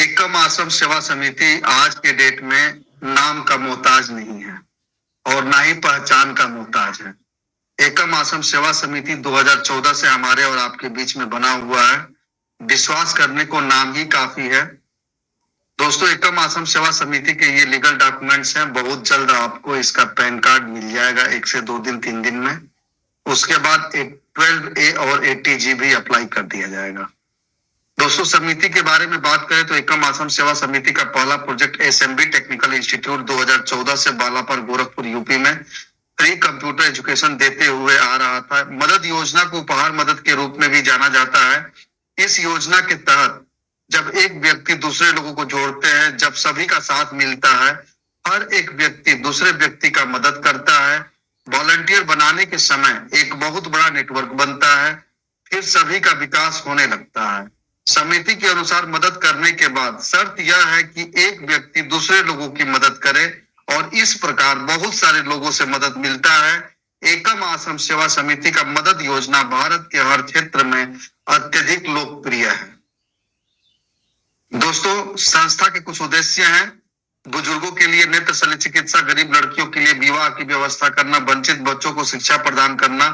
एकम आश्रम सेवा समिति आज के डेट में नाम का मोहताज नहीं है और ना ही पहचान का मोहताज है। एकम आश्रम सेवा समिति 2014 से हमारे और आपके बीच में बना हुआ है। विश्वास करने को नाम ही काफी है। दोस्तों, एकम आश्रम सेवा समिति के ये लीगल डॉक्यूमेंट्स हैं। बहुत जल्द आपको इसका पैन कार्ड मिल जाएगा, 1 से 2 दिन 3 दिन में। उसके बाद 12A और 80G भी अप्लाई कर दिया जाएगा। दोस्तों, समिति के बारे में बात करें तो एकम आश्रम सेवा समिति का पहला प्रोजेक्ट SMB टेक्निकल इंस्टीट्यूट 2014 से बालापर गोरखपुर यूपी में फ्री कंप्यूटर एजुकेशन देते हुए आ रहा था। मदद योजना को उपहार मदद के रूप में भी जाना जाता है। इस योजना के तहत जब एक व्यक्ति दूसरे लोगों को जोड़ते हैं, जब सभी का साथ मिलता है, हर एक व्यक्ति दूसरे व्यक्ति का मदद करता है, वॉलंटियर बनाने के समय एक बहुत बड़ा नेटवर्क बनता है, फिर सभी का विकास होने लगता है। समिति के अनुसार मदद करने के बाद शर्त यह है कि एक व्यक्ति दूसरे लोगों की मदद करे और इस प्रकार बहुत सारे लोगों से मदद मिलता है। एकम आश्रम सेवा समिति का मदद योजना भारत के हर क्षेत्र में अत्यधिक लोकप्रिय है। दोस्तों, संस्था के कुछ उद्देश्य हैं। बुजुर्गों के लिए नेत्र शल्य चिकित्सा, गरीब लड़कियों के लिए विवाह की व्यवस्था करना, वंचित बच्चों को शिक्षा प्रदान करना,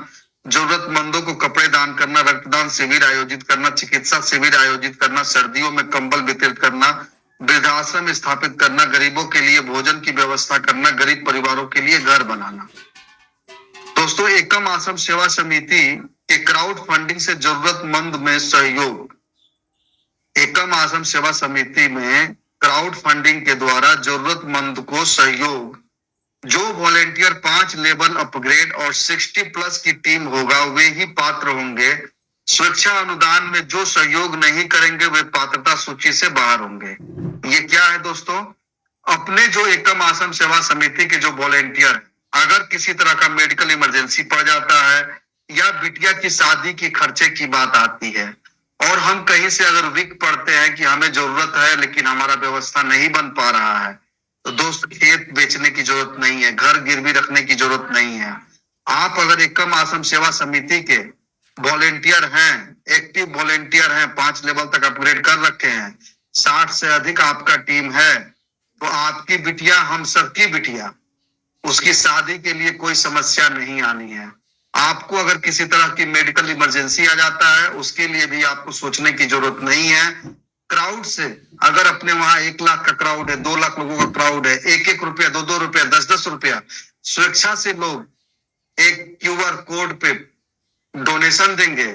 जरूरतमंदों को कपड़े दान करना, रक्तदान शिविर आयोजित करना, चिकित्सा शिविर आयोजित करना, सर्दियों में कंबल वितरित करना, वृद्धाश्रम स्थापित करना, गरीबों के लिए भोजन की व्यवस्था करना, गरीब परिवारों के लिए घर बनाना। दोस्तों, एकम आश्रम सेवा समिति के क्राउड फंडिंग से जरूरतमंद में सहयोग। एकम आश्रम सेवा समिति में क्राउड फंडिंग के द्वारा जरूरतमंद को सहयोग। जो वॉलेंटियर 5 लेवल अपग्रेड और 60+ की टीम होगा वे ही पात्र होंगे। सुरक्षा अनुदान में जो सहयोग नहीं करेंगे वे पात्रता सूची से बाहर होंगे। ये क्या है दोस्तों? अपने जो एकम आश्रम सेवा समिति के जो वॉलेंटियर, अगर किसी तरह का मेडिकल इमरजेंसी पड़ जाता है या बिटिया की शादी की खर्चे की बात आती है और हम कहीं से अगर वीक पड़ते हैं कि हमें जरूरत है लेकिन हमारा व्यवस्था नहीं बन पा रहा है, तो दोस्त खेत बेचने की जरूरत नहीं है, घर गिरवी रखने की जरूरत नहीं है। आप अगर एकम आश्रम सेवा समिति के वॉलेंटियर हैं, एक्टिव वॉलेंटियर हैं, 5 लेवल तक अपग्रेड कर रखे हैं, 60 से अधिक आपका टीम है, तो आपकी बिटिया, हम सबकी बिटिया, उसकी शादी के लिए कोई समस्या नहीं आनी है। आपको अगर किसी तरह की मेडिकल इमरजेंसी आ जाता है, उसके लिए भी आपको सोचने की जरूरत नहीं है। क्राउड से अगर अपने वहां 1 लाख का क्राउड है, 2 लाख लोगों का क्राउड है, 1-1 रुपया, 2-2 रुपया, 10-10 रुपया स्वेच्छा से लोग एक QR कोड पे डोनेशन देंगे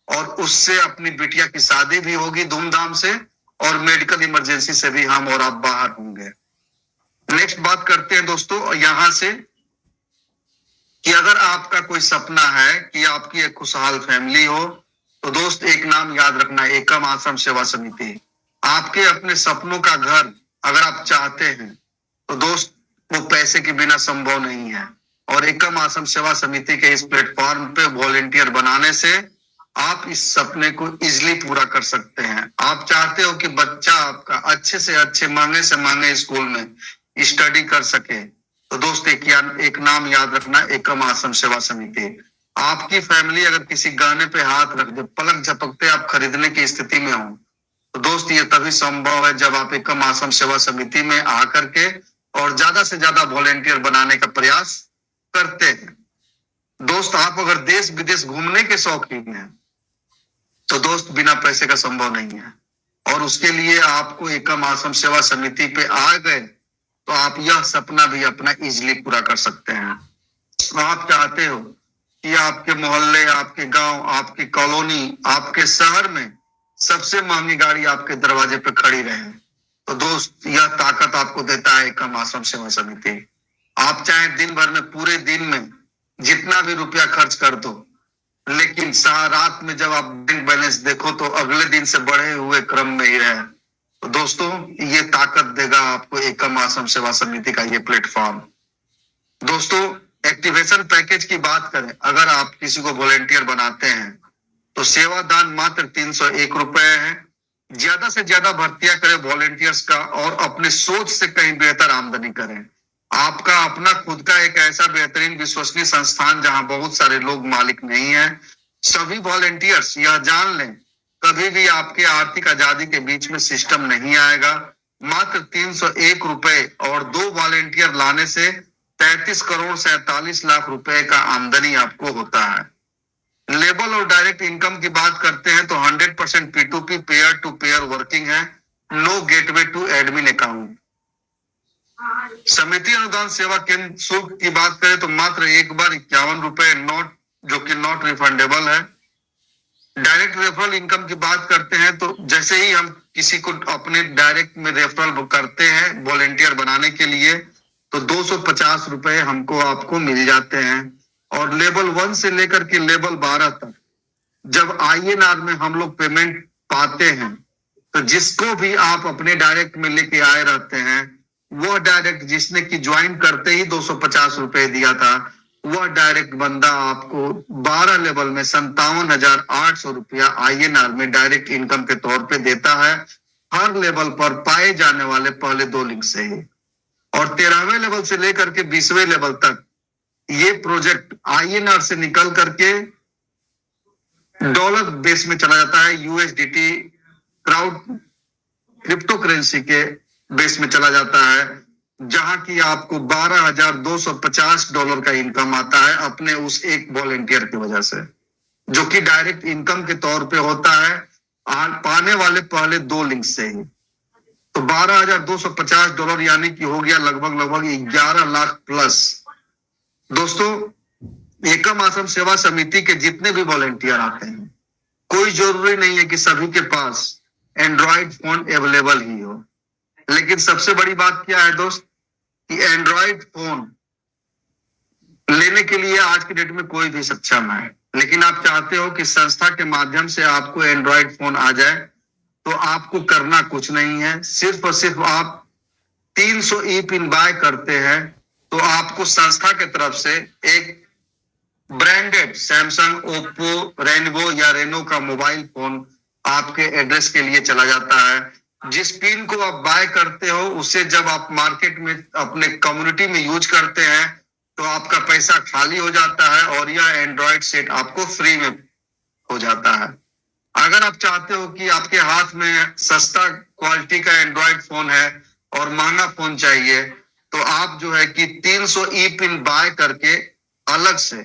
और उससे अपनी बिटिया की शादी भी होगी धूमधाम से और मेडिकल इमरजेंसी से भी हम और आप बाहर होंगे। नेक्स्ट बात करते हैं दोस्तों यहां से कि अगर आपका कोई सपना है कि आपकी एक खुशहाल फैमिली हो, तो दोस्त एक नाम याद रखना, एकम आश्रम सेवा समिति। आपके अपने सपनों का घर अगर आप चाहते हैं तो दोस्त वो पैसे के बिना संभव नहीं है और एकम आश्रम सेवा समिति के इस प्लेटफॉर्म पे वॉलेंटियर बनाने से आप इस सपने को इजिली पूरा कर सकते हैं। आप चाहते हो कि बच्चा आपका अच्छे से अच्छे, महंगे से महंगे स्कूल में स्टडी कर सके, तो दोस्त एक नाम याद रखना, एकम आश्रम सेवा समिति। आपकी फैमिली अगर किसी गहने पे हाथ रख दे, पलक झपकते आप खरीदने की स्थिति में हो, तो दोस्त ये तभी संभव है जब आप एकम आश्रम सेवा समिति में आकर के और ज्यादा से ज्यादा वॉलेंटियर बनाने का प्रयास करते हैं। दोस्त, आप अगर देश विदेश घूमने के शौकीन हैं तो दोस्त बिना पैसे का संभव नहीं है और उसके लिए आपको एकम आश्रम सेवा समिति पे आ गए तो आप यह सपना भी अपना इजिली पूरा कर सकते हैं। आप चाहते हो कि आपके मोहल्ले, आपके गांव, आपकी कॉलोनी, आपके शहर में सबसे महंगी गाड़ी आपके दरवाजे पे खड़ी रहे, तो दोस्त यह ताकत आपको देता है एकम आश्रम सेवा समिति। आप चाहे दिन भर में, पूरे दिन में जितना भी रुपया खर्च कर दो, लेकिन रात में जब आप बैंक बैलेंस देखो तो अगले दिन से बढ़े हुए क्रम में ही रहे, तो दोस्तों ये ताकत देगा आपको एकम आश्रम सेवा समिति का ये प्लेटफॉर्म। दोस्तों, एक्टिवेशन पैकेज की बात करें, अगर आप किसी को वॉलेंटियर बनाते हैं तो सेवा दान मात्र 301 रुपए है। ज्यादा से ज्यादा भर्तियां करें वॉलेंटियर्स का और अपने सोच से कहीं बेहतर आमदनी करें। आपका अपना खुद का एक ऐसा बेहतरीन विश्वसनीय संस्थान जहां बहुत सारे लोग मालिक नहीं है। सभी वॉलेंटियर्स यह जान लें, कभी भी आपके आर्थिक आजादी के बीच में सिस्टम नहीं आएगा। मात्र 301 रुपए और 2 वॉलेंटियर लाने से 33 करोड़ 47 लाख रुपए का आमदनी आपको होता है। लेबल और डायरेक्ट इनकम की बात करते हैं तो 100% P2P pair to pair working है। No gateway to admin account. समिति अनुदान सेवा केंद्र शुल्क की बात करें तो मात्र एक बार 51 रुपए, नॉट जो कि नॉट रिफंडेबल है। डायरेक्ट रेफरल इनकम की बात करते हैं तो जैसे ही हम किसी को अपने डायरेक्ट में रेफरल करते हैं वॉलेंटियर बनाने के लिए तो 250 रुपए हमको आपको मिल जाते हैं। और लेवल 1 से लेकर के लेवल 12 तक जब INR में हम लोग पेमेंट पाते हैं तो जिसको भी आप अपने डायरेक्ट में लेके आए रहते हैं वह डायरेक्ट जिसने की ज्वाइन करते ही 250 रुपए दिया था वह डायरेक्ट बंदा आपको 12 लेवल में 57,800 रुपया INR में डायरेक्ट इनकम के तौर पे देता है, हर लेवल पर पाए जाने वाले पहले 2 लिंक से ही। और 13वें लेवल से लेकर के 20वें लेवल तक ये प्रोजेक्ट INR से निकल करके डॉलर बेस में चला जाता है, USDT क्राउड क्रिप्टो करेंसी के बेस में चला जाता है, जहां की आपको $12,250 का इनकम आता है अपने उस एक वॉलेंटियर की वजह से, जो कि डायरेक्ट इनकम के तौर पे होता है पाने वाले पहले 2 लिंक से ही। तो $12,250 यानी कि हो गया लगभग 11 लाख प्लस। दोस्तों, एकम आश्रम सेवा समिति के जितने भी वॉलेंटियर आते हैं कोई जरूरी नहीं है कि सभी के पास एंड्रॉइड फोन अवेलेबल ही हो, लेकिन सबसे बड़ी बात क्या है दोस्त कि एंड्रॉइड फोन लेने के लिए आज की डेट में कोई भी सक्षम है, लेकिन आप चाहते हो कि संस्था के माध्यम से आपको एंड्रॉइड फोन आ जाए तो आपको करना कुछ नहीं है, सिर्फ और सिर्फ आप 300 ई पिन बाय करते हैं तो आपको संस्था की तरफ से एक ब्रांडेड सैमसंग, ओप्पो, रेनबो या रेनो का मोबाइल फोन आपके एड्रेस के लिए चला जाता है। जिस पिन को आप बाय करते हो उसे जब आप मार्केट में अपने कम्युनिटी में यूज करते हैं तो आपका पैसा खाली हो जाता है और यह एंड्रॉइड सेट आपको फ्री में हो जाता है। अगर आप चाहते हो कि आपके हाथ में सस्ता क्वालिटी का एंड्रॉइड फोन है और महंगा फोन चाहिए तो आप जो है कि 300 ई पिन बाय करके अलग से,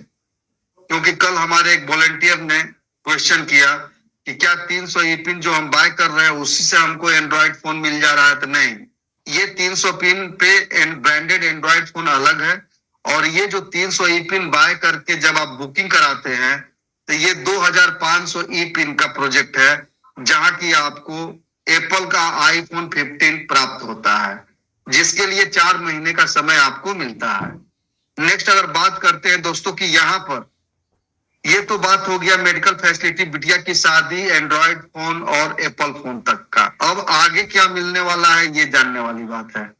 क्योंकि कल हमारे एक वॉलंटियर ने क्वेश्चन किया कि क्या 300 ई पिन जो हम बाय कर रहे हैं उसी से हमको एंड्रॉइड फोन मिल जा रहा है, तो नहीं, ये 300 पिन पे ब्रांडेड एंड्रॉइड फोन अलग है और ये जो 300 ई पिन बाय करके जब आप बुकिंग कराते हैं तो ये 2500 ई पिन का प्रोजेक्ट है, जहां की आपको एप्पल का आईफोन 15 प्राप्त होता है, जिसके लिए 4 महीने का समय आपको मिलता है। नेक्स्ट अगर बात करते हैं दोस्तों कि यहाँ पर ये तो बात हो गया मेडिकल फैसिलिटी, बिटिया की शादी, एंड्रॉइड फोन और एप्पल फोन तक का। अब आगे क्या मिलने वाला है ये जानने वाली बात है।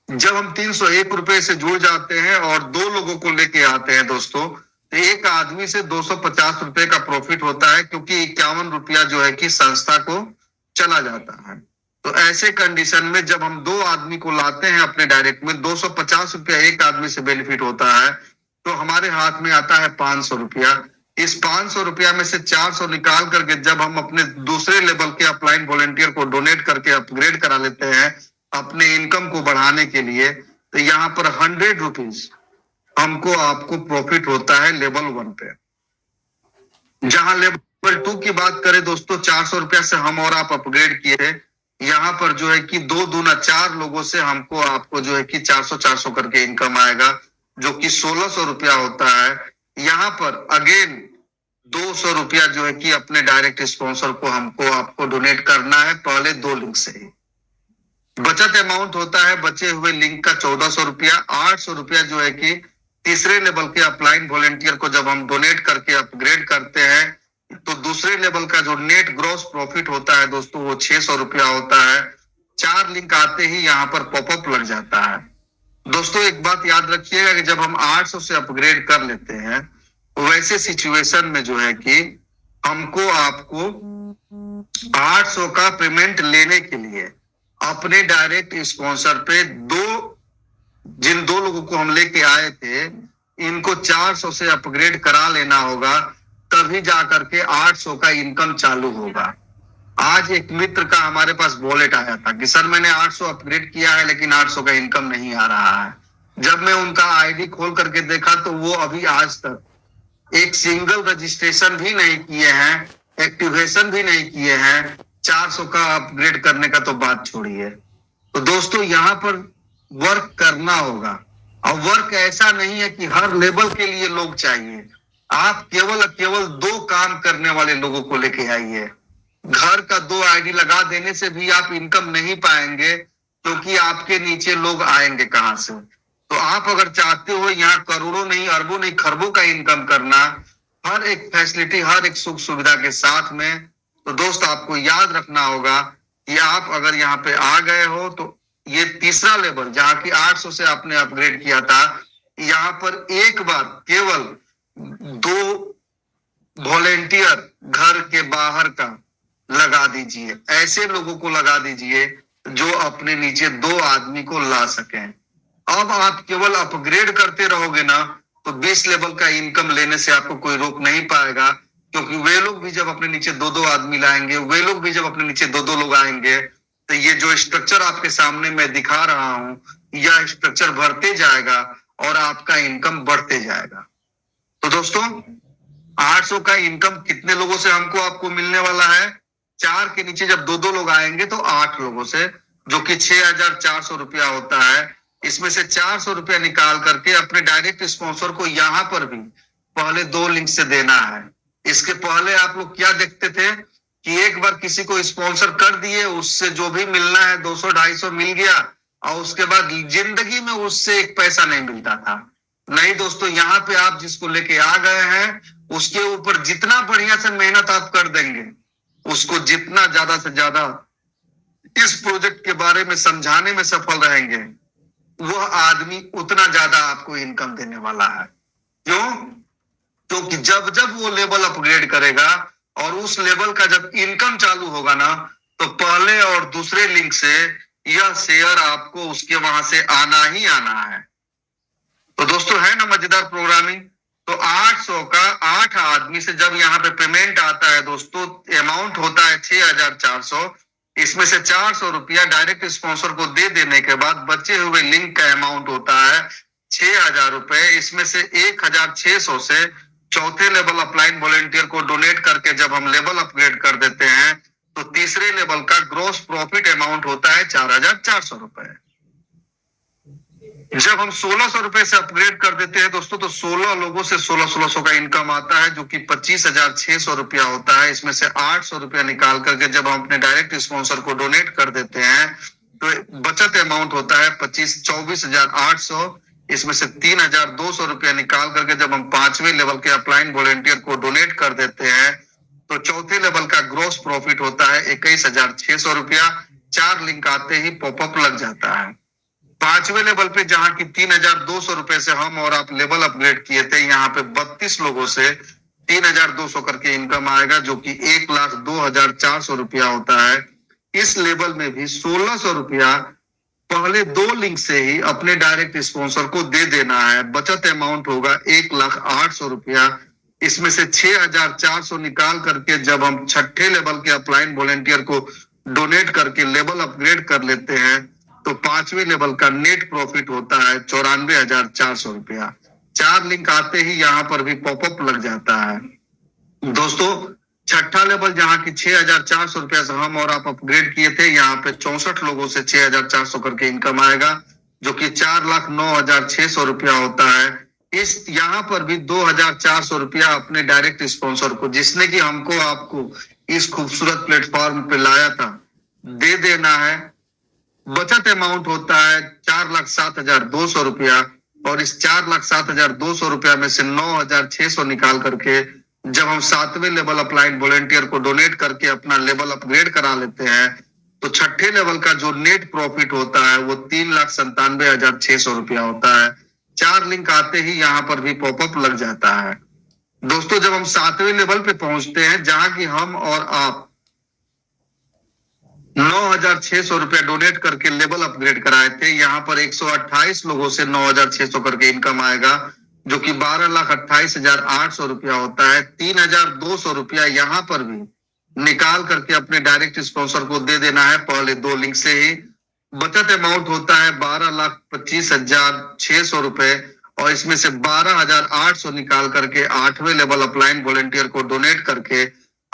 जब हम 301 रुपए से जुड़ जाते हैं और 2 लोगों को लेके आते हैं दोस्तों तो एक आदमी से 250 रुपए का प्रॉफिट होता है, क्योंकि 51 रुपया जो है कि संस्था को चला जाता है। तो ऐसे कंडीशन में जब हम 2 आदमी को लाते हैं अपने डायरेक्ट में 250 रुपया एक आदमी से बेनिफिट होता है, तो हमारे हाथ में आता है 500 रुपया। इस 500 रुपया में से 400 निकाल करके जब हम अपने दूसरे लेवल के अपलाइन वॉलेंटियर को डोनेट करके अपग्रेड करा लेते हैं अपने इनकम को बढ़ाने के लिए, तो यहाँ पर 100 रुपीज हमको आपको प्रॉफिट होता है लेवल 1 पे। जहां लेवल 2 की बात करें दोस्तों, 400 रुपया से हम और आप अपग्रेड किए थे, यहाँ पर जो है कि 2 दूना 4 लोगों से हमको आपको जो है कि 400 करके इनकम आएगा, जो कि 1600 रुपया होता है। यहाँ पर अगेन 200 रुपया जो है कि अपने डायरेक्ट स्पॉन्सर को हमको आपको डोनेट करना है पहले 2 लिंक से ही। बचत अमाउंट होता है बचे हुए लिंक का 1400 रुपया। 800 रुपया जो है कि तीसरे लेवल के अपलाइन वॉलेंटियर को जब हम डोनेट करके अपग्रेड करते हैं तो दूसरे लेवल का जो नेट ग्रॉस प्रॉफिट होता है दोस्तों वो 600 रुपया होता है। 4 लिंक आते ही यहाँ पर पॉपअप लग जाता है। दोस्तों एक बात याद रखिएगा कि जब हम 800 से अपग्रेड कर लेते हैं वैसे सिचुएशन में जो है कि हमको आपको 800 का पेमेंट लेने के लिए अपने डायरेक्ट स्पॉन्सर पे जिन 2 लोगों को हम लेके आए थे इनको 400 से अपग्रेड करा लेना होगा, तभी जाकर के 800 का इनकम चालू होगा। आज एक मित्र का हमारे पास वॉलेट आया था कि सर मैंने 800 अपग्रेड किया है लेकिन 800 का इनकम नहीं आ रहा है। जब मैं उनका आईडी खोल करके देखा तो वो अभी आज तक एक सिंगल रजिस्ट्रेशन भी नहीं किए हैं, एक्टिवेशन भी नहीं किए हैं। 400 का अपग्रेड करने का तो बात छोड़िए। तो दोस्तों यहाँ पर वर्क करना होगा, और वर्क ऐसा नहीं है कि हर लेवल के लिए लोग चाहिए। आप केवल 2 काम करने वाले लोगों को लेके आइए। घर का 2 आईडी लगा देने से भी आप इनकम नहीं पाएंगे, क्योंकि आपके नीचे लोग आएंगे कहां से। तो आप अगर चाहते हो यहाँ करोड़ों नहीं, अरबों नहीं, खरबों का इनकम करना, हर एक फैसिलिटी, हर एक सुख सुविधा के साथ में, तो दोस्त आपको याद रखना होगा कि आप अगर यहाँ पे आ गए हो तो ये तीसरा लेवल जहाँ की 800 से आपने अपग्रेड किया था, यहाँ पर एक बार केवल 2 वॉलेंटियर घर के बाहर का लगा दीजिए। ऐसे लोगों को लगा दीजिए जो अपने नीचे 2 आदमी को ला सके। अब आप केवल अपग्रेड करते रहोगे ना, तो 20 लेवल का इनकम लेने से आपको कोई रोक नहीं पाएगा, क्योंकि वे लोग भी जब अपने नीचे 2-2 आदमी लाएंगे, वे लोग भी जब अपने नीचे 2-2 लोग आएंगे, तो ये जो स्ट्रक्चर आपके सामने मैं दिखा रहा हूं, यह स्ट्रक्चर बढ़ते जाएगा और आपका इनकम बढ़ते जाएगा। तो दोस्तों 800 का इनकम कितने लोगों से हमको आपको मिलने वाला है? 4 के नीचे जब 2-2 लोग आएंगे तो 8 लोगों से, जो कि 6,400 रुपया होता है। इसमें से 400 रुपया निकाल करके अपने डायरेक्ट स्पॉन्सर को यहाँ पर भी पहले 2 लिंक से देना है। इसके पहले आप लोग क्या देखते थे कि एक बार किसी को स्पॉन्सर कर दिए, उससे जो भी मिलना है 200-250 मिल गया, और उसके बाद जिंदगी में उससे एक पैसा नहीं मिलता था। नहीं दोस्तों, यहाँ पे आप जिसको लेके आ गए हैं, उसके ऊपर जितना बढ़िया से मेहनत आप कर देंगे, उसको जितना ज्यादा से ज्यादा इस प्रोजेक्ट के बारे में समझाने में सफल रहेंगे, वह आदमी उतना ज्यादा आपको इनकम देने वाला है। क्यों? क्योंकि जब जब वो लेवल अपग्रेड करेगा और उस लेवल का जब इनकम चालू होगा ना, तो पहले और दूसरे लिंक से यह शेयर आपको उसके वहां से आना ही आना है। तो दोस्तों है ना मजेदार प्रोग्रामिंग। तो 800 का 8 आदमी से जब यहाँ पे पेमेंट आता है दोस्तों, अमाउंट होता है 6,400। इसमें से 400 रुपया डायरेक्ट स्पॉन्सर को दे देने के बाद बचे हुए लिंक का अमाउंट होता है 6,000 रुपए। इसमें से 1,600 से चौथे लेवल अपलाइन वॉलेंटियर को डोनेट करके जब हम लेवल अपग्रेड कर देते हैं, तो तीसरे लेवल का ग्रॉस प्रॉफिट अमाउंट होता है 4,400 रुपए। जब हम 1,600 रुपए से अपग्रेड कर देते हैं दोस्तों, तो 16 लोगों से 1600 का इनकम आता है, जो कि 25,600 रुपया होता है। इसमें से 800 रुपया निकाल करके जब हम अपने डायरेक्ट स्पॉन्सर को डोनेट कर देते हैं, तो बचत अमाउंट होता है 24,800। इसमें से 3,200 रुपया निकाल करके जब हम 5वें लेवल के अपलाइन वॉलेंटियर को डोनेट कर देते हैं, तो चौथे लेवल का ग्रॉस प्रॉफिट होता है 21,600 रुपया। 4 लिंक आते ही पॉपअप लग जाता है। 5वें लेवल पे जहां की 3,200 रुपए से हम और आप लेवल अपग्रेड किए थे, यहाँ पे 32 लोगों से 3,200 करके इनकम आएगा, जो कि 1,02,400 रुपया होता है। इस लेवल में भी 1,600 रुपया पहले 2 लिंक से ही अपने डायरेक्ट स्पॉन्सर को दे देना है। बचत अमाउंट होगा 1,08,000 रुपया। इसमें से 6,400 निकाल करके जब हम छठे लेवल के अपलाइन वॉलेंटियर को डोनेट करके लेवल अपग्रेड कर लेते हैं, तो 5वें लेवल का नेट प्रॉफिट होता है 94,400 रुपया। 4 लिंक आते ही यहाँ पर भी पॉपअप लग जाता है। दोस्तों छठा लेवल जहाँ की 6,400 रुपया से हम और आप अपग्रेड किए थे, यहाँ पे 64 लोगों से 6,400 करके इनकम आएगा, जो कि 4,09,600 रुपया होता है। इस यहाँ पर भी 2,400 रुपया अपने डायरेक्ट स्पॉन्सर को, जिसने कि हमको आपको इस खूबसूरत प्लेटफॉर्म पे लाया था, दे देना है। बचत अमाउंट होता है 4,07,200 रुपया, और इस 4,07,200 रुपया में से 9,600 निकाल करके जब हम 7वें लेवल अपलाइन वॉलेंटियर को डोनेट करके अपना लेवल अपग्रेड करा लेते हैं, तो छठे लेवल का जो नेट प्रॉफिट होता है वो 3,97,600 रुपया होता है। 4 लिंक आते ही यहाँ पर भी पॉपअप लग जाता है। दोस्तों जब हम 7वें लेवल पे पहुंचते हैं, जहां की हम और आप 9,600 रुपया डोनेट करके लेवल अपग्रेड कराए थे, यहाँ पर 128 लोगों से 9,600 करके इनकम आएगा, जो कि 12,28,800 रुपया होता है। 3,200 रुपया यहाँ पर भी निकाल करके अपने डायरेक्ट स्पॉन्सर को दे देना है पहले 2 लिंक से ही। बचत अमाउंट होता है 12,25,600 रुपए, और इसमें से 12,800 निकाल करके 8वें लेवल अपलाइन वॉलेंटियर को डोनेट करके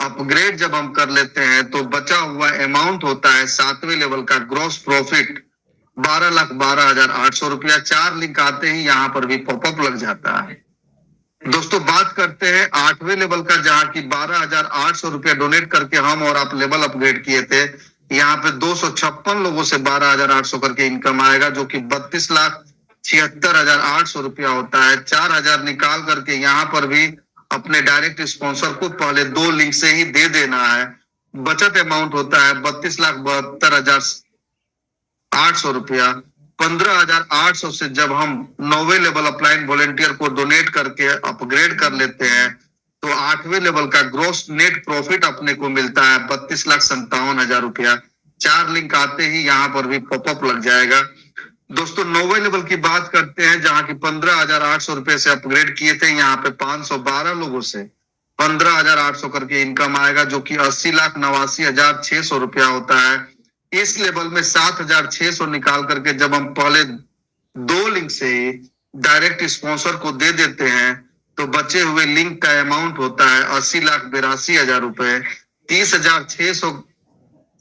अपग्रेड जब हम कर लेते हैं तो बचा हुआ अमाउंट होता है 7वें लेवल का ग्रॉस प्रॉफिट 12,12,800 रुपया। 4 लिंक आते ही यहाँ पर भी पॉपअप लग जाता है। दोस्तों बात करते हैं 8वें लेवल का, जहाँ की 12,800 रुपया डोनेट करके हम और आप लेवल अपग्रेड किए थे। यहाँ पे 256 लोगों से 12,800 करके इनकम आएगा, जो कि 32,76,800 रुपया होता है। 4,000 निकाल करके यहाँ पर भी अपने डायरेक्ट स्पॉन्सर को पहले 2 लिंक से ही दे देना है। बचत अमाउंट होता है 32,72,800 रुपया। 15,800 से जब हम 9वें लेवल अपलाइन वॉलेंटियर को डोनेट करके अपग्रेड कर लेते हैं तो 8वें लेवल का ग्रोस नेट प्रॉफिट अपने को मिलता है 32,57,000 रुपया। 4 लिंक आते ही यहाँ पर भी पॉपअप लग जाएगा। दोस्तों 9वें लेवल की बात करते हैं, जहाँ की 15,800 रुपए से अपग्रेड किए थे। यहाँ पे 512 लोगों से 15,800 करके इनकम आएगा, जो कि 80,89,600 रुपया होता है। इस लेवल में 7,600 निकाल करके जब हम पहले 2 लिंक से ही डायरेक्ट स्पॉन्सर को दे देते हैं तो बचे हुए लिंक का अमाउंट होता है 80,82,000 रुपए। 30,600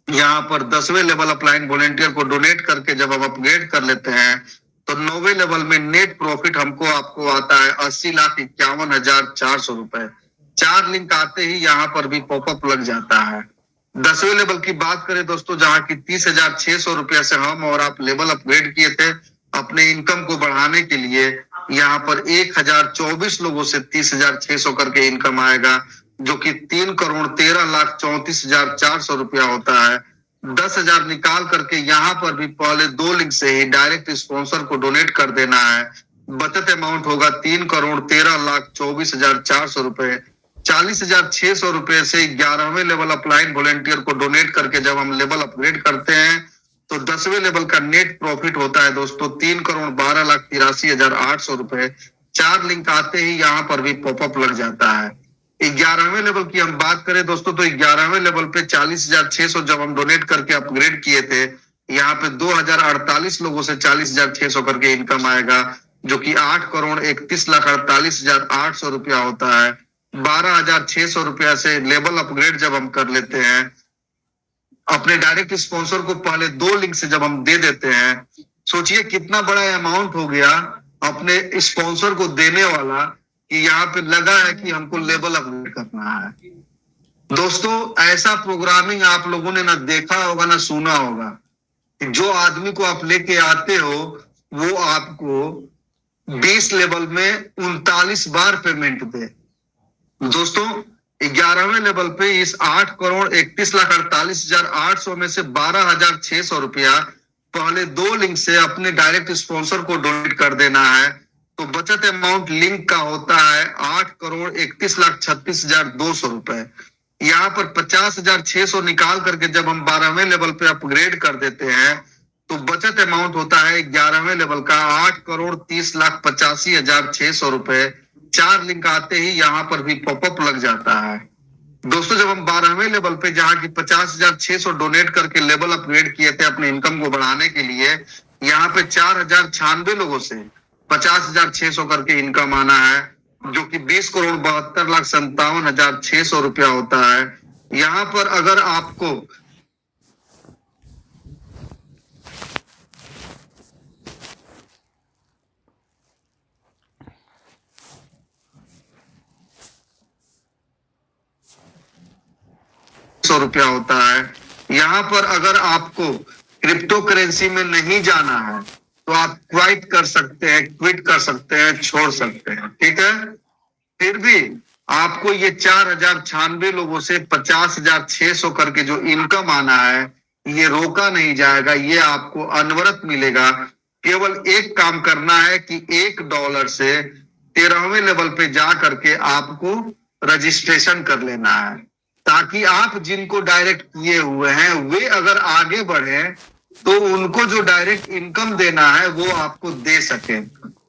यहाँ पर 10वें लेवल अपलाइन वॉलेंटियर को डोनेट करके जब हम अपग्रेड कर लेते हैं तो 9वें लेवल में नेट प्रॉफिट हमको आपको आता है 80,51,400 रुपए। 4 लिंक आते ही यहाँ पर भी पॉपअप लग जाता है। 10वें लेवल की बात करें दोस्तों, जहाँ की 30,600 रुपया से हम और आप लेवल अपग्रेड किए थे अपने इनकम को बढ़ाने के लिए। यहाँ पर 1,024 लोगों से 30,600 करके इनकम आएगा, जो कि 3,13,34,400 रुपया होता है। 10,000 निकाल करके यहाँ पर भी पहले 2 लिंक से ही डायरेक्ट स्पॉन्सर को डोनेट कर देना है। बचत अमाउंट होगा 3,13,24,400 रुपए। 40,600 रुपए से 11वें लेवल अपलाइन वॉलेंटियर को डोनेट करके जब हम लेवल अपग्रेड करते हैं तो 10वें लेवल का नेट प्रॉफिट होता है दोस्तों 3,12,83,800 रुपए। 4 लिंक आते ही यहाँ पर भी पॉपअप लग जाता है। 11वें लेवल की हम बात करें दोस्तों तो 11वें लेवल पे 40,600 जब हम डोनेट करके अपग्रेड किए थे, यहाँ पे 2,048 लोगों से 40,600 करके इनकम आएगा, जो कि 8,31,48,800 रुपया होता है। 12,600 रुपया से लेवल अपग्रेड जब हम कर लेते हैं अपने डायरेक्ट स्पॉन्सर को पहले 2 लिंक से जब हम दे देते हैं, सोचिए कितना बड़ा अमाउंट हो गया अपने स्पॉन्सर को देने वाला कि यहाँ पे लगा है कि हमको लेवल अपग्रेड करना है। दोस्तों ऐसा प्रोग्रामिंग आप लोगों ने ना देखा होगा ना सुना होगा। जो आदमी को आप लेके आते हो वो आपको 20 लेवल में 39 बार पेमेंट दे। दोस्तों 11वें लेवल पे इस 8,31,48,800 में से 12,600 रुपया पहले 2 लिंक से अपने डायरेक्ट स्पॉन्सर को डोनेट कर देना है। तो बचत अमाउंट लिंक का होता है 8,31,36,200 रुपए। यहाँ पर 50,600 निकाल करके जब हम 12वें लेवल पे अपग्रेड कर देते हैं तो बचत अमाउंट होता है 11वें लेवल का 8,30,85,600 रुपए। 4 लिंक आते ही यहाँ पर भी पॉपअप लग जाता है। दोस्तों जब हम 12वें लेवल पे जहाँ की 50,600 डोनेट करके लेवल अपग्रेड किए थे अपने इनकम को बढ़ाने के लिए, यहाँ पे 4,096 लोगों से 50,600 करके इनकम आना है, जो कि 20,72,57,600 रुपया होता है। यहाँ पर अगर आपको ₹100 होता है। यहाँ पर अगर आपको क्रिप्टो करेंसी में नहीं जाना है तो आप क्विट कर सकते हैं, छोड़ सकते हैं, ठीक है। फिर भी आपको ये 4,096 लोगों से 50,600 करके जो इनकम आना है ये रोका नहीं जाएगा, ये आपको अनवरत मिलेगा। केवल एक काम करना है कि $1 से 13वें लेवल पे जा करके आपको रजिस्ट्रेशन कर लेना है, ताकि आप जिनको डायरेक्ट किए हुए हैं वे अगर आगे बढ़े तो उनको जो डायरेक्ट इनकम देना है वो आपको दे सके।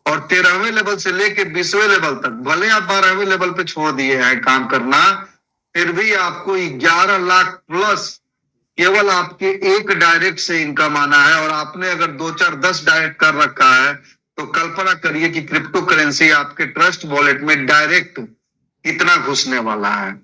और 13वें लेवल से लेके 20वें लेवल तक, भले आप 12वें लेवल पे छोड़ दिए हैं काम करना, फिर भी आपको 11 लाख प्लस केवल आपके एक डायरेक्ट से इनकम आना है, और आपने अगर 2 4 10 डायरेक्ट कर रखा है तो कल्पना करिए कि क्रिप्टो करेंसी आपके ट्रस्ट वॉलेट में डायरेक्ट कितना घुसने वाला है।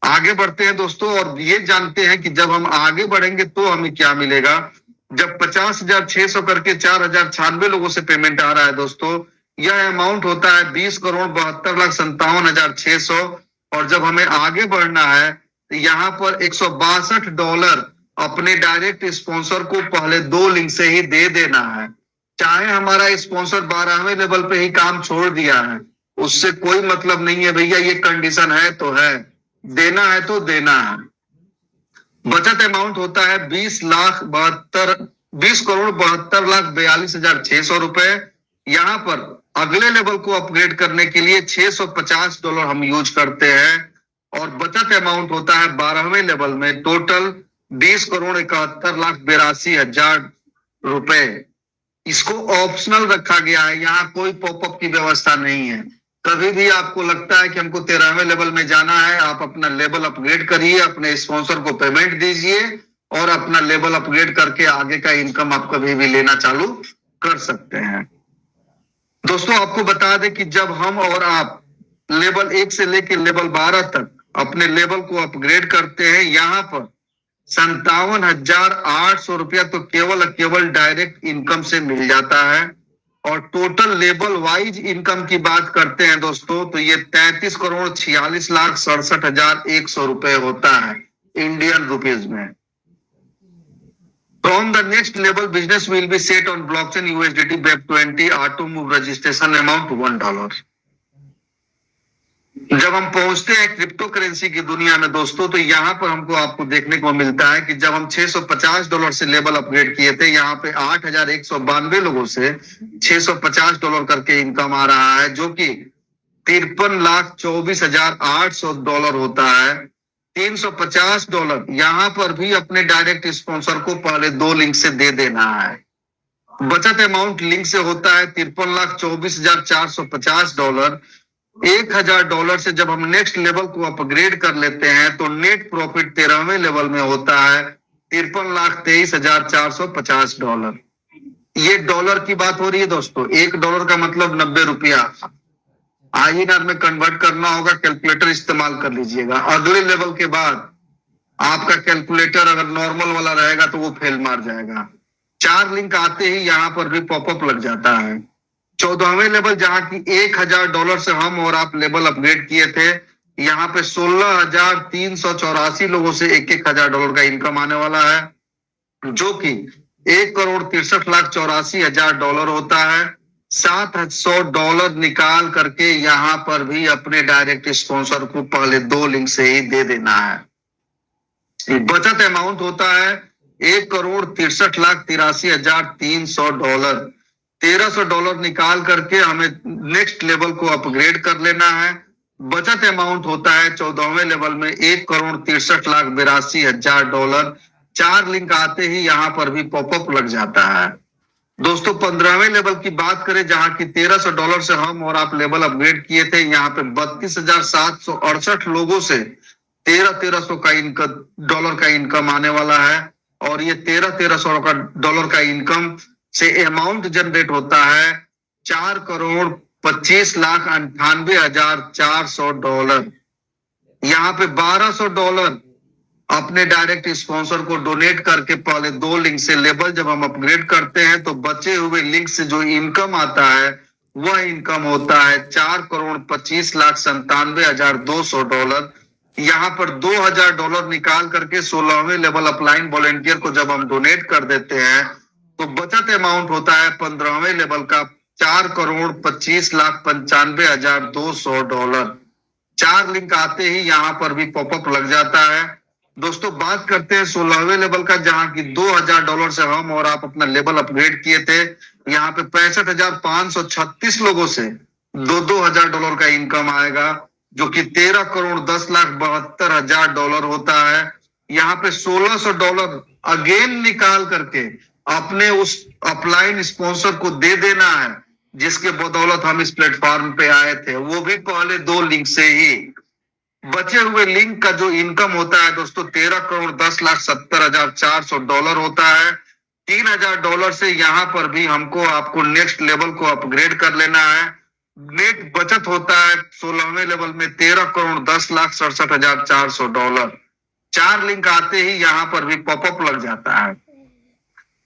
आगे बढ़ते हैं दोस्तों, और ये जानते हैं कि जब हम आगे बढ़ेंगे तो हमें क्या मिलेगा। जब 50,600 करके 4,096 लोगों से पेमेंट आ रहा है दोस्तों, यह अमाउंट होता है 20,72,57,600। और जब हमें आगे बढ़ना है तो यहाँ पर $162 अपने डायरेक्ट स्पॉन्सर को पहले 2 लिंक से ही दे देना है। चाहे हमारा स्पॉन्सर 12वें लेवल पे ही काम छोड़ दिया है, उससे कोई मतलब नहीं है भैया, ये कंडीशन है तो है, देना है तो देना है। बचत अमाउंट होता है 20,72,42,46,600 रुपए। यहाँ पर अगले लेवल को अपग्रेड करने के लिए $650 हम यूज करते हैं, और बचत अमाउंट होता है 12वें लेवल में टोटल 20,71,82,000 रुपए। इसको ऑप्शनल रखा गया है, यहाँ कोई पॉपअप की व्यवस्था नहीं है। कभी भी आपको लगता है कि हमको 13वें लेवल में जाना है, आप अपना लेवल अपग्रेड करिए, अपने स्पॉन्सर को पेमेंट दीजिए और अपना लेवल अपग्रेड करके आगे का इनकम आप कभी भी लेना चालू कर सकते हैं। दोस्तों आपको बता दें कि जब हम और आप लेवल 1 से लेकर लेवल 12 तक अपने लेवल को अपग्रेड करते हैं, यहाँ पर 57,800 रुपया तो केवल डायरेक्ट इनकम से मिल जाता है। और टोटल लेवल वाइज इनकम की बात करते हैं दोस्तों, तो ये 33,46,67,100 रुपए होता है इंडियन रुपीज में। From the next level, business will be set on blockchain USDT BEP20 auto move registration amount $1। जब हम पहुंचते हैं क्रिप्टो करेंसी की दुनिया में दोस्तों, तो यहाँ पर हमको आपको देखने को मिलता है कि जब हम $650 से लेवल अपग्रेड किए थे, यहाँ पे 8,192 लोगों से $650 करके इनकम आ रहा है, जो कि $53,24,800 होता है। $350 यहाँ पर भी अपने डायरेक्ट स्पॉन्सर को पहले 2 लिंक से दे देना है। बचत अमाउंट लिंक से होता है $53,24,450। $1,000 से जब हम नेक्स्ट लेवल को अपग्रेड कर लेते हैं तो नेट प्रॉफिट 13वें लेवल में होता है $53,23,450। ये डॉलर की बात हो रही है दोस्तों। $1 का मतलब 90 रुपया। INR में कन्वर्ट करना होगा, कैलकुलेटर इस्तेमाल कर लीजिएगा। अगले लेवल के बाद आपका कैलकुलेटर अगर नॉर्मल वाला रहेगा तो वो फेल मार जाएगा। 4 लिंक आते ही यहाँ पर भी पॉपअप लग जाता है। 14वें लेवल जहाँ की $1,000 से हम और आप लेवल अपग्रेड किए थे, यहाँ पे 16,384 लोगों से $1,000 का इनकम आने वाला है, जो कि $1,63,84,000 होता है। $700 निकाल करके यहाँ पर भी अपने डायरेक्ट स्पॉन्सर को पहले 2 लिंक से ही दे देना है। बचत अमाउंट होता है $1,63,83,300। $1,300 निकाल करके हमें नेक्स्ट लेवल को अपग्रेड कर लेना है। बचत अमाउंट होता है 14वें लेवल में $1,63,82,000। 4 लिंक आते ही यहाँ पर भी पॉपअप लग जाता है। दोस्तों 15वें लेवल की बात करें, जहाँ की $1,300 से हम और आप लेवल अपग्रेड किए थे, यहाँ पे 32,768 लोगों से $1,300 का इनकम आने वाला है। और ये $1,300 का इनकम से अमाउंट जनरेट होता है $4,25,98,400। यहाँ पे $1,200 अपने डायरेक्ट स्पॉन्सर को डोनेट करके पहले 2 लिंक से लेवल जब हम अपग्रेड करते हैं तो बचे हुए लिंक से जो इनकम आता है वह इनकम होता है $4,25,97,200। यहाँ पर $2,000 निकाल करके 16वें लेवल अपलाइन वॉलेंटियर को जब हम डोनेट कर देते हैं तो बचत अमाउंट होता है 15वें लेवल का $4,25,95,200। 4 लिंक आते ही यहाँ पर भी पॉपअप लग जाता है। दोस्तों बात करते हैं 16वें लेवल का, जहाँ की $2,000 से हम और आप अपना लेवल अपग्रेड किए थे। यहाँ पे 65,536 लोगों से $2,000 का इनकम आएगा, जो कि $13,10,72,000 होता है। यहाँ पे $1,600 अगेन निकाल करके अपने उस अपलाइन स्पॉन्सर को दे देना है, जिसके बदौलत हम इस प्लेटफॉर्म पे आए थे, वो भी पहले 2 लिंक से ही। बचे हुए लिंक का जो इनकम होता है दोस्तों 13,10,70,400 डॉलर होता है। $3,000 से यहाँ पर भी हमको आपको नेक्स्ट लेवल को अपग्रेड कर लेना है। नेट बचत होता है 16वें लेवल में 13,10,67,400 डॉलर। 4 लिंक आते ही यहाँ पर भी पॉपअप लग जाता है।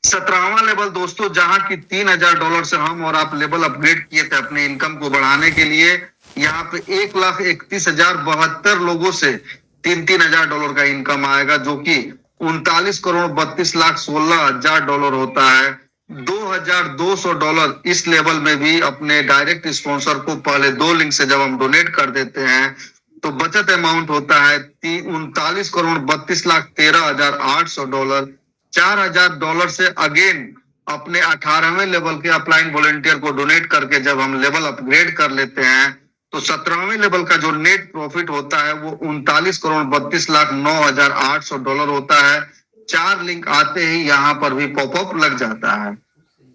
17वां लेवल दोस्तों जहां की $3,000 से हम और आप लेवल अपग्रेड किए थे अपने इनकम को बढ़ाने के लिए। यहाँ पे 1,31,072 लोगों से $3,000 का इनकम आएगा, जो कि 39,32,16,000 होता है। $2,200 इस लेवल में भी अपने डायरेक्ट स्पॉन्सर को पहले 2 लिंक से जब हम डोनेट कर देते हैं तो बचत अमाउंट होता है $39,32,13,800। $4,000 से अगेन अपने 18वें लेवल के अपलाइन वॉलेंटियर को डोनेट करके जब हम लेवल अपग्रेड कर लेते हैं तो 17वें लेवल का जो नेट प्रॉफिट होता है वो $39,32,09,800 होता है। 4 लिंक आते ही यहाँ पर भी पॉपअप लग जाता है।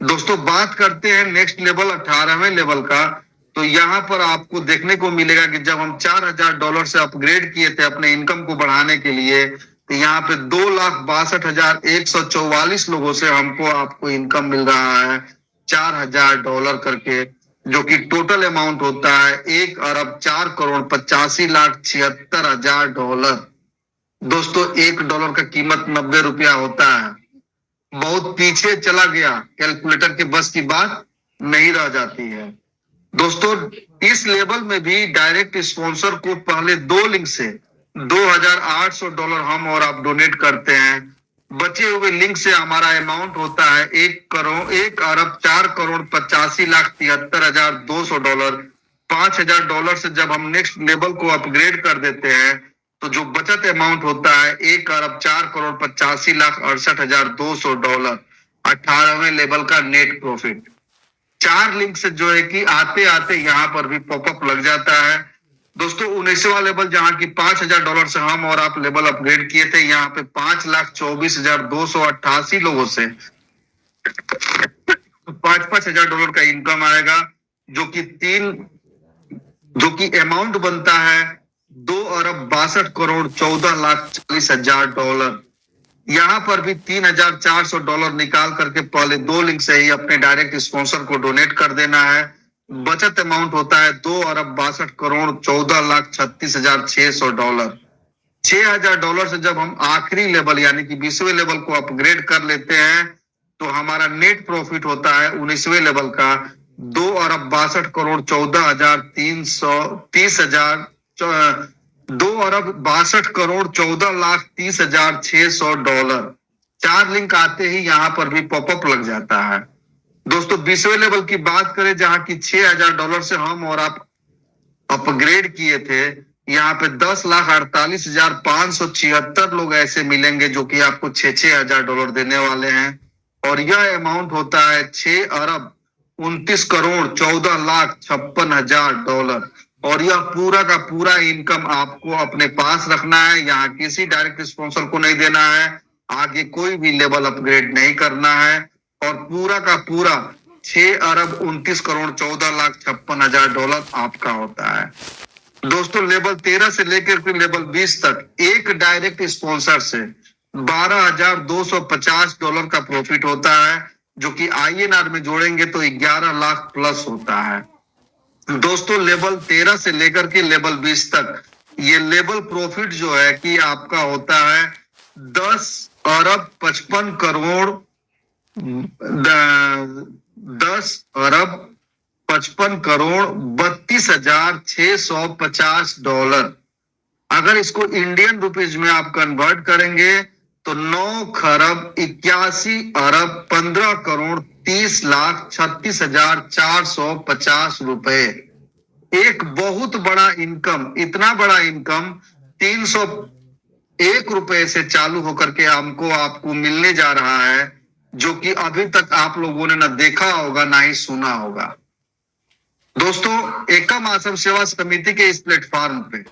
दोस्तों बात करते हैं नेक्स्ट लेवल 18वें लेवल का, तो यहाँ पर आपको देखने को मिलेगा कि जब हम $4,000 से अपग्रेड किए थे अपने इनकम को बढ़ाने के लिए तो यहाँ पे 2,62,144 लोगों से हमको आपको इनकम मिल रहा है $4,000 करके, जो कि टोटल अमाउंट होता है $1,84,85,76,000। दोस्तों $1 का कीमत 90 रुपया होता है। बहुत पीछे चला गया, कैलकुलेटर के बस की बात नहीं रह जाती है। दोस्तों इस लेवल में भी डायरेक्ट स्पॉन्सर को पहले 2 लिंक से $2,800 हम और आप डोनेट करते हैं। बचे हुए लिंक से हमारा अमाउंट होता है $1,04,85,73,200। $5,000 से जब हम नेक्स्ट लेवल को अपग्रेड कर देते हैं तो जो बचत अमाउंट होता है $1,04,85,68,200। 18वें लेवल का नेट प्रॉफिट। 4 लिंक से जो है कि आते आते यहाँ पर भी पॉपअप लग जाता है। दोस्तों 19वां लेवल जहां की $5,000 से हम और आप लेवल अपग्रेड किए थे, यहाँ पे 5,24,288 लोगों से $5,000 का इनकम आएगा, जो कि अमाउंट बनता है $2,62,14,40,000। यहाँ पर भी $3,400 निकाल करके पहले 2 लिंक से ही अपने डायरेक्ट स्पॉन्सर को डोनेट कर देना है। बचत अमाउंट होता है $2,62,14,36,600। $6,000 से जब हम आखिरी लेवल यानी कि 20वें लेवल को अपग्रेड कर लेते हैं तो हमारा नेट प्रॉफिट होता है 19वें लेवल का $2,62,14,30,600। 4 लिंक आते ही यहाँ पर भी पॉपअप लग जाता है। दोस्तों 20वें लेवल की बात करें जहां की $6,000 से हम और आप अपग्रेड किए थे, यहाँ पे 10,48,576 लोग ऐसे मिलेंगे जो कि आपको $6,000 देने वाले हैं। और यह अमाउंट होता है $6,29,14,56,000। और यह पूरा का पूरा इनकम आपको अपने पास रखना है, यहाँ किसी डायरेक्ट स्पॉन्सर को नहीं देना है, आगे कोई भी लेवल अपग्रेड नहीं करना है। और पूरा का पूरा $6,29,14,56,000 आपका होता है। दोस्तों लेवल 13 से लेकर के लेवल 20 तक एक डायरेक्ट स्पॉन्सर से $12,250 का प्रॉफिट होता है, जो कि INR में जोड़ेंगे तो 11 लाख प्लस होता है। दोस्तों लेवल 13 से लेकर के लेवल 20 तक ये लेवल प्रॉफिट जो है कि आपका होता है 10,55,32,650,000। अगर इसको इंडियन रुपीज में आप कन्वर्ट करेंगे तो 9,81,15,30,36,450 रुपए। एक बहुत बड़ा इनकम, इतना बड़ा इनकम 301 रुपए से चालू होकर के हमको आपको मिलने जा रहा है, जो कि अभी तक आप लोगों ने ना देखा होगा ना ही सुना होगा। दोस्तों एकम आश्रम सेवा समिति के इस प्लेटफॉर्म पे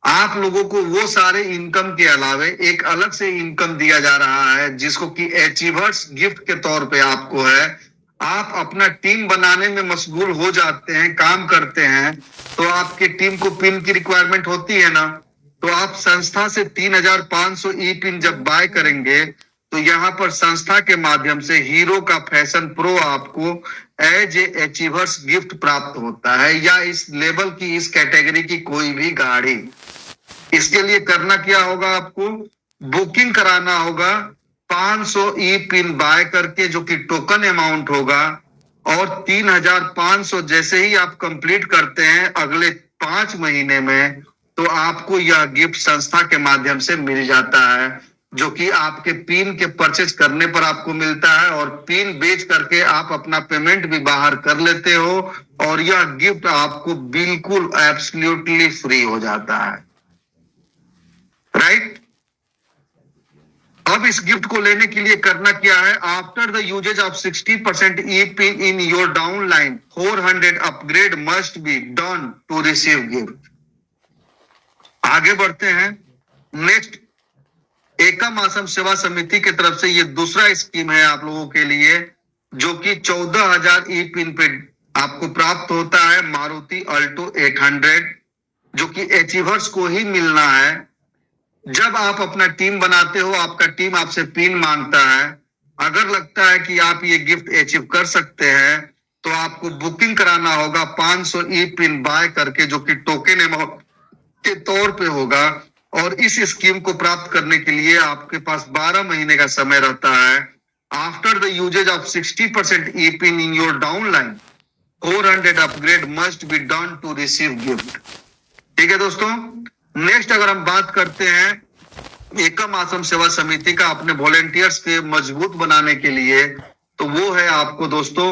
आप लोगों को वो सारे इनकम के अलावे एक अलग से इनकम दिया जा रहा है, जिसको कि अचीवर्स गिफ्ट के तौर पे आपको है। आप अपना टीम बनाने में मशगूल हो जाते हैं, काम करते हैं, तो आपके टीम को पिन की रिक्वायरमेंट होती है ना, तो आप संस्था से 3500 ई पिन जब बाय करेंगे तो यहाँ पर संस्था के माध्यम से हीरो का फैशन प्रो आपको एज ए अचीवर्स गिफ्ट प्राप्त होता है, या इस लेवल की, इस कैटेगरी की कोई भी गाड़ी। इसके लिए करना क्या होगा, आपको बुकिंग कराना होगा 500 ई पिन बाय करके, जो कि टोकन अमाउंट होगा, और 3500 जैसे ही आप कंप्लीट करते हैं अगले 5 महीने में, तो आपको यह गिफ्ट संस्था के माध्यम से मिल जाता है, जो कि आपके पिन के परचेज करने पर आपको मिलता है, और पिन बेच करके आप अपना पेमेंट भी बाहर कर लेते हो, और यह गिफ्ट आपको बिल्कुल एब्सोल्युटली फ्री हो जाता है। राइट? अब इस गिफ्ट को लेने के लिए करना क्या है, after the uses of 60% E pin in your downline 400 upgrade must be done to receive gift. आगे बढ़ते हैं। नेक्स्ट, एकम असम सेवा समिति की तरफ से ये दूसरा स्कीम है आप लोगों के लिए, जो कि 14,000 ई पिन पे आपको प्राप्त होता है, मारुति अल्टो 800, जो कि अचीवर्स को ही मिलना है। जब आप अपना टीम बनाते हो, आपका टीम आपसे पिन मांगता है, अगर लगता है कि आप ये गिफ्ट अचीव कर सकते हैं, तो आपको बुकिंग कराना होगा 500 ई पिन बाय करके, जो कि टोकन अमाउंट के तौर पे होगा। और इस स्कीम को प्राप्त करने के लिए आपके पास 12 महीने का समय रहता है। After the uses of 60% E pin in your downline 400 upgrade must be done to receive gift. ठीक है दोस्तों। नेक्स्ट अगर हम बात करते हैं एकम असम सेवा समिति का अपने वॉलेंटियर्स के मजबूत बनाने के लिए, तो वो है आपको दोस्तों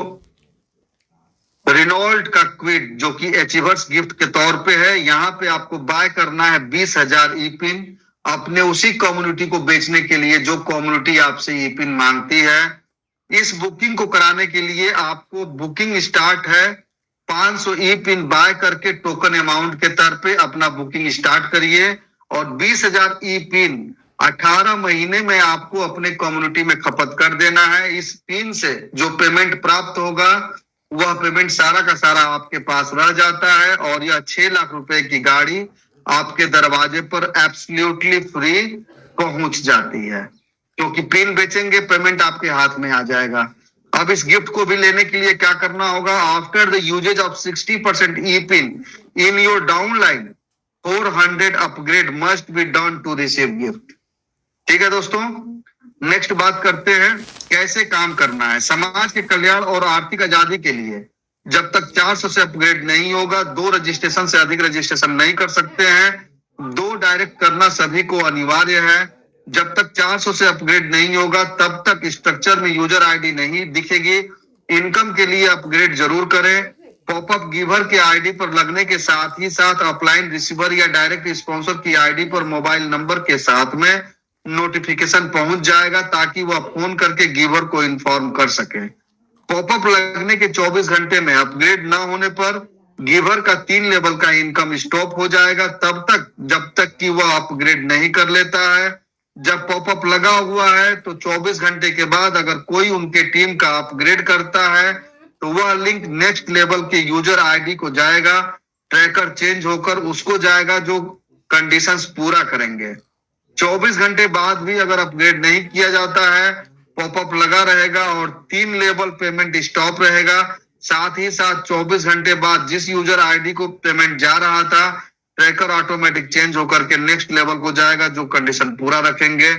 रिनॉल्ट का क्विड, जो कि अचीवर्स गिफ्ट के तौर पे है। यहाँ पे आपको बाय करना है 20,000 ई पिन अपने उसी कम्युनिटी को बेचने के लिए, जो कम्युनिटी आपसे ई पिन मांगती है। इस बुकिंग को कराने के लिए आपको बुकिंग स्टार्ट है 500 ई पिन बाय करके टोकन अमाउंट के तौर पे अपना बुकिंग स्टार्ट करिए, और 20,000 ई पिन 18 महीने में आपको अपने कम्युनिटी में खपत कर देना है। इस पिन से जो पेमेंट प्राप्त होगा, वह पेमेंट सारा का सारा आपके पास रह जाता है, और यह 6 लाख रुपए की गाड़ी आपके दरवाजे पर एब्सोल्युटली फ्री पहुंच जाती है, क्योंकि पिन बेचेंगे, पेमेंट आपके हाथ में आ जाएगा। अब इस गिफ्ट को भी लेने के लिए क्या करना होगा, after the uses of 60% E pin in your downline 400 upgrade must be done to receive gift. ठीक है दोस्तों। नेक्स्ट बात करते हैं कैसे काम करना है। समाज के कल्याण और आर्थिक आजादी के लिए जब तक 400 से अपग्रेड नहीं होगा, 2 रजिस्ट्रेशन से अधिक रजिस्ट्रेशन नहीं कर सकते हैं। 2 डायरेक्ट करना सभी को अनिवार्य है। जब तक 400 से अपग्रेड नहीं होगा, तब तक स्ट्रक्चर में यूजर आईडी नहीं दिखेगी। इनकम के लिए अपग्रेड जरूर करें। पॉपअप गिवर के आईडी पर लगने के साथ ही साथ ऑफलाइन रिसीवर या डायरेक्ट स्पॉन्सर की आईडी पर मोबाइल नंबर के साथ में नोटिफिकेशन पहुंच जाएगा, ताकि वह फोन करके गिवर को इन्फॉर्म कर सके। पॉपअप लगने के 24 घंटे में अपग्रेड ना होने पर गिवर का 3 लेवल का इनकम स्टॉप हो जाएगा, तब तक जब तक कि वह अपग्रेड नहीं कर लेता है। जब पॉपअप लगा हुआ है तो 24 घंटे के बाद अगर कोई उनके टीम का अपग्रेड करता है, तो वह लिंक नेक्स्ट लेवल के यूजर आईडी को जाएगा, ट्रैकर चेंज होकर उसको जाएगा, जो कंडीशंस पूरा करेंगे। 24 घंटे बाद भी अगर अपग्रेड नहीं किया जाता है, पॉपअप लगा रहेगा और 3 लेवल पेमेंट स्टॉप रहेगा। साथ ही साथ 24 घंटे बाद जिस यूजर आईडी को पेमेंट जा रहा था, ट्रैकर ऑटोमेटिक चेंज होकर के नेक्स्ट लेवल को जाएगा, जो कंडीशन पूरा रखेंगे।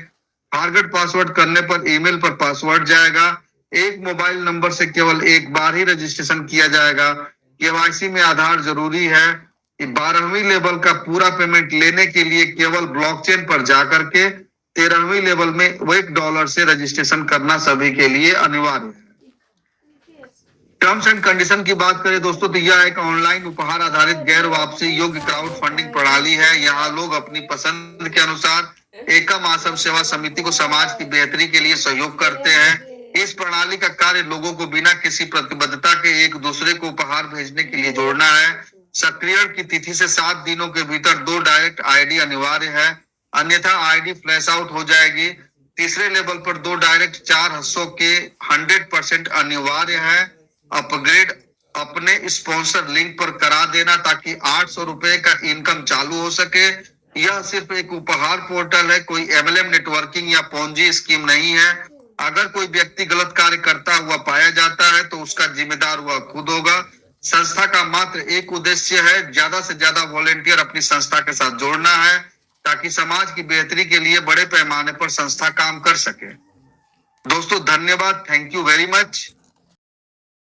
फॉरगेट पासवर्ड करने पर ईमेल पर पासवर्ड जाएगा। एक मोबाइल नंबर से केवल एक बार ही रजिस्ट्रेशन किया जाएगा। केवाईसी में आधार जरूरी है। 12वीं लेवल का पूरा पेमेंट लेने के लिए केवल ब्लॉकचेन पर जाकर के 13वीं लेवल में $1 से रजिस्ट्रेशन करना सभी के लिए अनिवार्य है। टर्म्स एंड कंडीशन की बात करें दोस्तों, तो यह एक ऑनलाइन उपहार आधारित गैर वापसी योग्य क्राउड फंडिंग प्रणाली है। यहाँ लोग अपनी पसंद के अनुसार एकम असम सेवा समिति को समाज की बेहतरी के लिए सहयोग करते हैं। इस प्रणाली का कार्य लोगों को बिना किसी प्रतिबद्धता के एक दूसरे को उपहार भेजने के लिए जोड़ना है। सक्रियण की तिथि से 7 दिनों के भीतर 2 डायरेक्ट आईडी अनिवार्य है, अन्यथा आईडी फ्लैश आउट हो जाएगी। तीसरे लेवल पर 2 डायरेक्ट 4 हिस्सों के 100% अनिवार्य है। अपग्रेड अपने स्पॉन्सर लिंक पर करा देना ताकि 800 रुपए का इनकम चालू हो सके। यह सिर्फ एक उपहार पोर्टल है, कोई एमएलएम नेटवर्किंग या पोंजी स्कीम नहीं है। अगर कोई व्यक्ति गलत कार्य करता हुआ पाया जाता है तो उसका जिम्मेदार वह खुद होगा। संस्था का मात्र एक उद्देश्य है, ज्यादा से ज्यादा वॉलेंटियर अपनी संस्था के साथ जोड़ना है ताकि समाज की बेहतरी के लिए बड़े पैमाने पर संस्था काम कर सके। दोस्तों धन्यवाद, थैंक यू वेरी मच।